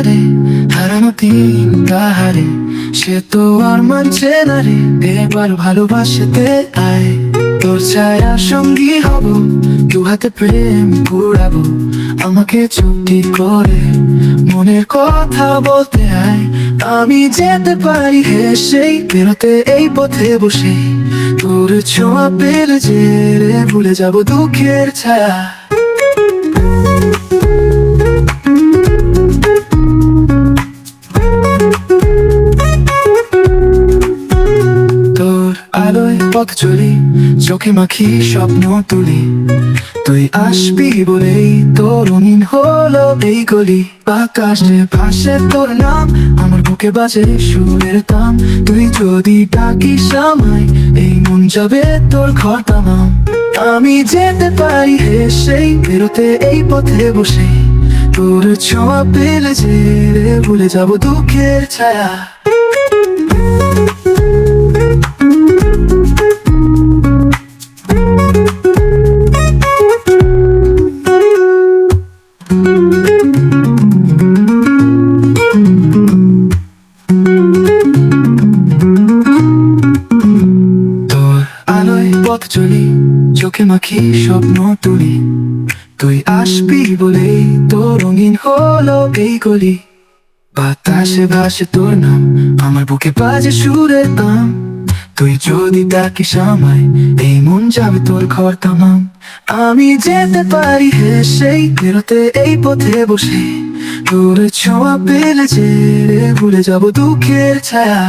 রে হারানো দিন কাহারে, সে তো আর মানছে না রে, এবার ভালোবাসতে আয়। তোর ছায়া সঙ্গী হব, দু হাতে প্রেম কুড়াবো, আমাকে চুক্তি করে মনের কথা বলতে আয়। আমি যেতে পারি হেসেই, বেরোতে এই পথে বসে, তোর ছোঁয়া পেলে যে রে ভুলে যাব দুঃখের ছায়া। তোর আলোয় পথ চলি, চোখে মাখি স্বপ্ন তুলি, তুই আসবি বলেই তোর রঙিন হলো এই গলি। আকাশে ভাসে তোর নাম, আমার বুকে বাজে সুরের তাম, তুই যদি ডাকিস আমায়, এই মন যাবে তোর ঘর তামাম। আমি যেতে পারি হেসেই, বেরোতে এই পথে বসে, তোর ছোঁয়া পেলে যে রে ভুলে যাব দুঃখের ছায়া। তোর আলোয় পথ চলি, চোখে মাখি স্বপ্ন তুলি, তুই আসবি বলেই তোর রঙিন হলো এই গলি। বাতাসে ভাসে তোর নাম, আমার বুকে বাজে সুরের তাম, তুই যদি ডাকিস আমায়, এই মন যাবে তোর ঘর তামাম। আমি যেতে পারি হেসেই, বেরোতে এই পথে বসে, তোর ছোঁয়া পেলে যে রে ভুলে যাব দুঃখের ছায়া।